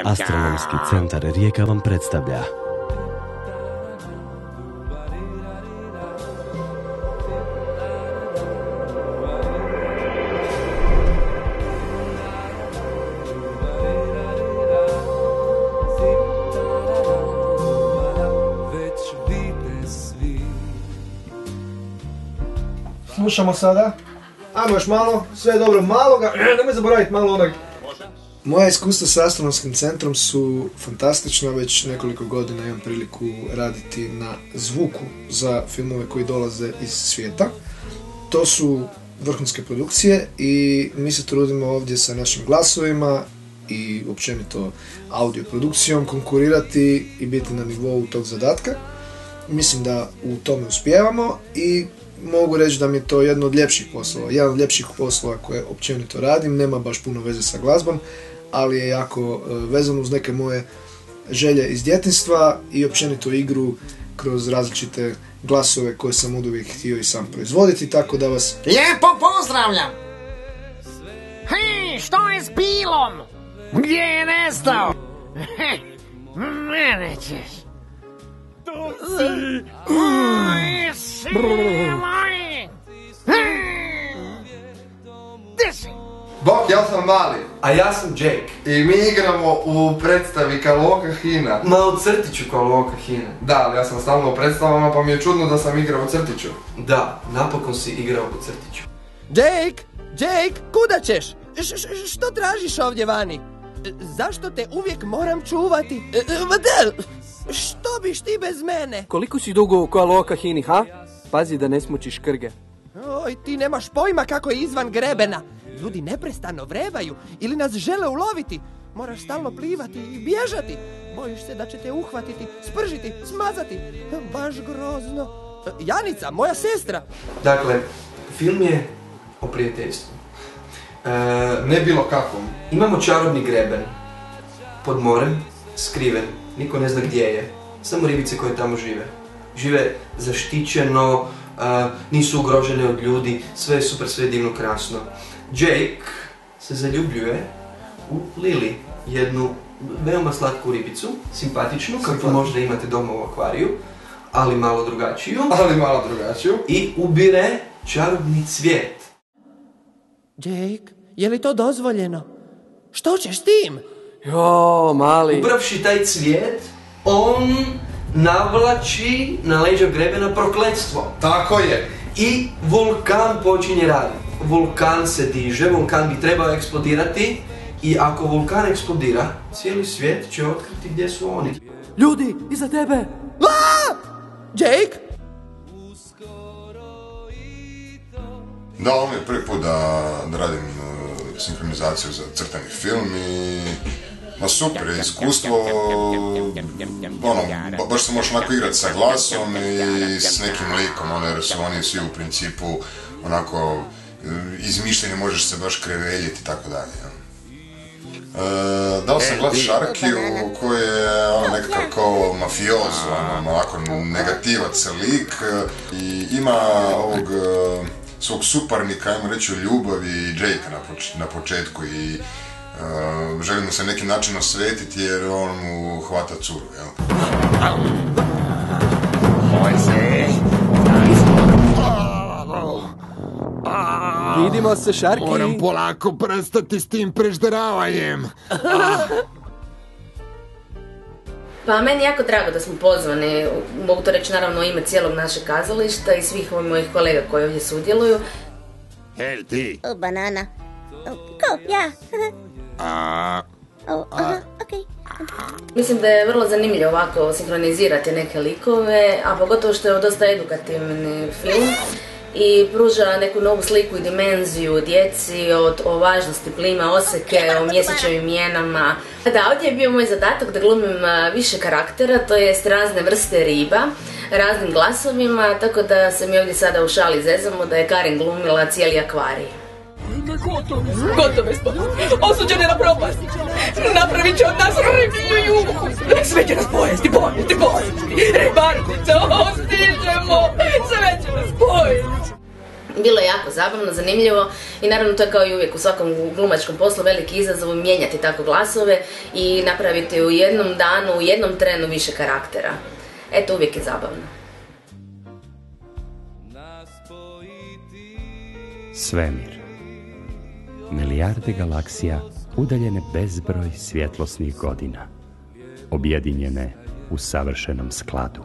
Astronomski centar Rijeka vam predstavlja Slušamo sada. Ajmo još malo, sve je dobro, maloga, nemoj zaboraviti malo onog. Moja iskustva s astronomskim centrom su fantastična, već nekoliko godina imam priliku raditi na zvuku za filmove koji dolaze iz svijeta. To su vrhunske produkcije i mi se trudimo ovdje sa našim glasovima i općenito audio produkcijom konkurirati i biti na nivou tog zadatka. Mislim da u tome uspijevamo i mogu reći da mi je to jedno od ljepših poslova, jedan od ljepših poslova koje općenito radim, nema baš puno veze sa glazbom, ali je jako vezano uz neke moje želje iz djetinjstva i općenito igru kroz različite glasove koje sam uvijek htio i sam proizvoditi, tako da vas lijepo pozdravljam! Hej, što je s Bilom? Gdje je nestao? Mene ćeš. Tu si! Oj, sine moji! Gdje si? Bok, ja sam Mali. A ja sam Jake. I mi igramo u predstavi Kaloka Hina. Ma u crtiću Kaloka Hina. Da, ali ja sam stalno u predstavama pa mi je čudno da sam igrao u crtiću. Da, napokon si igrao u crtiću. Jake, kuda ćeš? Što tražiš ovdje vani? Zašto te uvijek moram čuvati? Što biš ti bez mene? Koliko si dugo u Kaloka Hini, ha? Pazi da ne smučiš krge. Oj, ti nemaš pojma kako je izvan grebena. Ljudi neprestano vrebaju ili nas žele uloviti. Moraš stalno plivati i bježati. Bojiš se da će te uhvatiti, spržiti, smazati. Baš grozno. Janica, moja sestra. Dakle, film je o prijateljstvu. Ne bilo kakvom. Imamo čarobni greben. Pod morem, skriven. Niko ne zna gdje je. Samo ribice koje tamo žive. Žive zaštićeno, nisu ugrožene od ljudi. Sve je super, sve je divno, krasno. Jake se zaljubljuje u Lily, jednu veoma slatku ribicu, simpatičnu, kako možda imate doma u akvariju, ali malo drugačiju. I ubire čarobni cvijet. Jake, je li to dozvoljeno? Što ćeš s tim? Jo, Mali. Upravši taj cvijet, on navlači na leđa grebena prokletstvo. Tako je. I vulkan počinje raditi. Vulkan se diže, vulkan bi trebao eksplodirati i ako vulkan eksplodira, cijeli svijet će otkriti gdje su oni. Ljudi, iza tebe! Jake? Da, ovo mi je prvi put da radim sinkronizaciju za crtani film i super je iskustvo, baš se možeš onako igrati sa glasom i s nekim likom, jer su oni svi u principu onako izmišljeni, možeš se baš kreveljiti i tako dalje. Dao sam glas Šarkiju koji je nekakav kao mafiozo, onako negativac lik i ima ovog svog suparnika, ajmo reći, u ljubavi i Jake-a na početku i želi mu se neki način osvetiti jer on mu hvata curu, jel? Vidimo se, Šarki. Moram polako prestati s tim prežderavanjem. Pa meni jako drago da smo pozvani, mogu to reći naravno u ime cijelog našeg kazališta i svih mojih kolega koji ovdje sudjeluju. Hej ti! Banana. Ko? Ja? Okej. Mislim da je vrlo zanimljivo ovako sinkronizirati neke likove, a pogotovo što je dosta edukativni film i pruža neku novu sliku i dimenziju djeci o važnosti plima, oseke, o mjesečevim mijenama. Da, ovdje je bio moj zadatak da glumim više karaktera, to jest razne vrste riba, raznim glasovima, tako da se mi ovdje sada u šali zezamo da je Karin glumila cijeli akvarij. Gotove smo. Osuđene na propast. Napravit će od nas ribiju juhu. Sve će nas pojesti. Ribarnice, stižemo. Sve će nas pojesti. Bilo je jako zabavno, zanimljivo i naravno to je kao i uvijek u svakom glumačkom poslu veliki izazov mijenjati tako glasove i napraviti u jednom danu, u jednom trenu više karaktera. Eto, uvijek je zabavno. Svemir. Milijarde galaksija udaljene bezbroj svjetlosnih godina, objedinjene u savršenom skladu.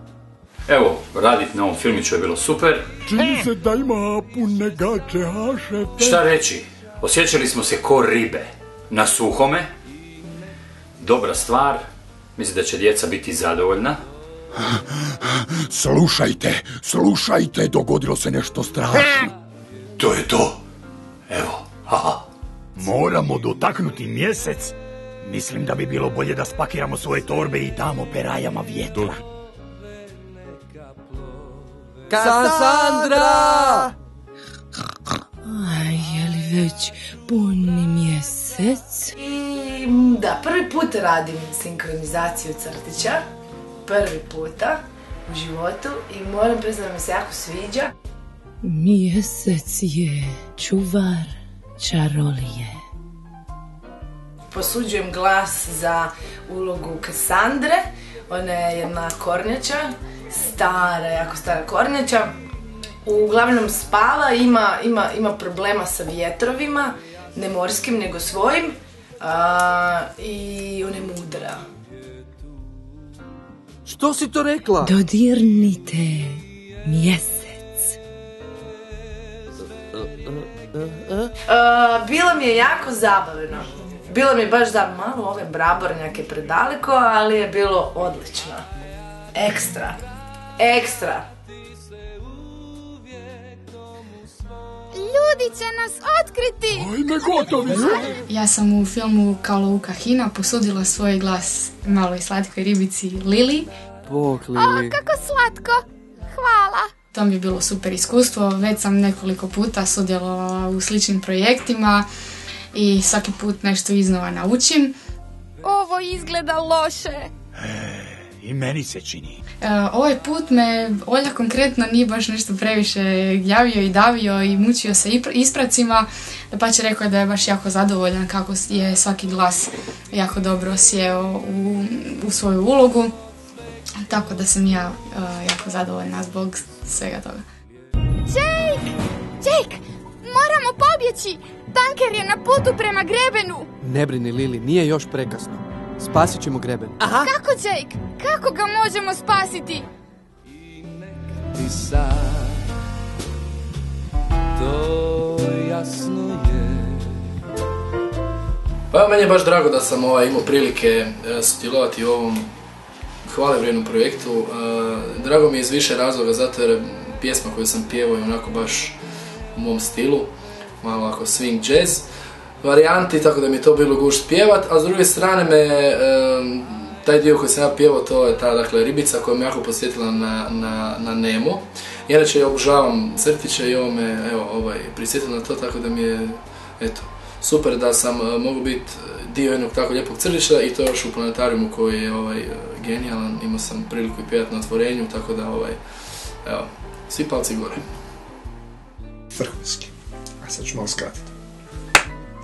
Evo, radit na ovom filmiću je bilo super. Čini se da ima pune gače, a šefe? Šta reći, osjećali smo se ko ribe, na suhome. Dobra stvar, mislim da će djeca biti zadovoljna. Slušajte, dogodilo se nešto strašno. To je to. Evo, haha. Moramo dotaknuti mjesec. Mislim da bi bilo bolje da spakiramo svoje torbe i damo perajama vjetra. Kassandra! Je li već puni mjesec? I da, prvi put radim sinkronizaciju crtića. Prvi puta u životu i moram priznati da mi se jako sviđa. Mjesec je čuvar čarolije. Posuđujem glas za ulogu Kassandre. Ona je jedna kornjača, jako stara kornjača. Uglavnom spava, ima problema sa vjetrovima, ne morskim nego svojim, i ona je mudra. Što si to rekla? Dodirnite mjesec. Bilo mi je jako zabavno. Bilo mi je baš da malo ove brabornjake predaleko, ali je bilo odlično. Ekstra. Ljudi će nas otkriti! Ajme, gotovi smo! Ja sam u filmu Kao Luka Hina posudila svoj glas maloj slatkoj ribici Lili. Bog, Lili. O, kako slatko! Hvala! To mi je bilo super iskustvo, već sam nekoliko puta sudjelovala u sličnim projektima i svaki put nešto iznova naučim. Ovo izgleda loše. I meni se čini. Ovaj put me Olja konkretno nije baš nešto previše javio i davio i mučio se ispracima. Dapače rekao je da je baš jako zadovoljan kako je svaki glas jako dobro sjeo u svoju ulogu. Tako da sam ja jako zadovoljna zbog svega toga. Jake! Moramo pobjeći! Tanker je na putu prema grebenu! Ne brini, Lili, nije još prekasno. Spasit ćemo greben. Aha. Kako, Jake? Kako ga možemo spasiti? Ti sad, to jasno je. Pa meni je baš drago da sam imao prilike sudjelovati u ovom hvalevrijednom projektu. Drago mi je iz više razloga, zato jer pjesma koju sam pjevao je onako baš u mom stilu, malo ako swing jazz varijanti, tako da mi je to bilo gušt pjevat, a s druge strane me taj dio koji sam ja pjevao, to je ta ribica koja me jako posjetila na Nemo. Inače obožavam crtiće i ovo me prisjetilo na to, tako da mi je super da sam mogu biti dio jednog tako lijepog crtića i to još u planetarijumu koji je genijalan. Imao sam priliku i pjevati na otvorenju, tako da svi palci gore. Vrhunski. A sad ću malo skratiti.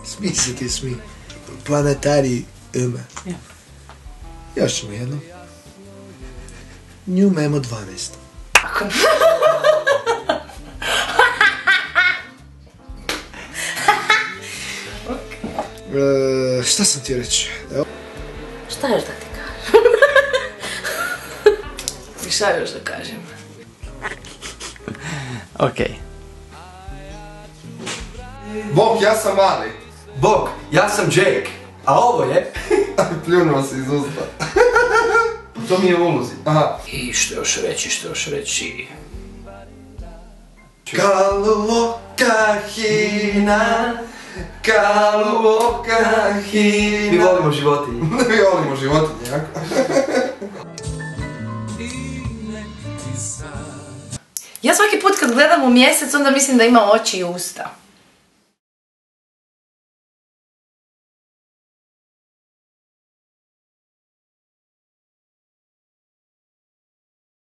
Smi se ti smi. Planetari Ima. Još ćemo jedno. New Memo 12. Šta sam ti reći? Evo. Šta još da ti kažem? I šta još da kažem? Okej. Bok, ja sam mali. Bok, ja sam Jake. A ovo je... Pljunuo si iz usta. To mi je u ulozi. Aha. I što još reći? Kaluoka hina, kaluoka hina. Mi volimo životinje. Mi volimo životinje, jako. Ja svaki put kad gledam u mjesec, onda mislim da ima oči i usta.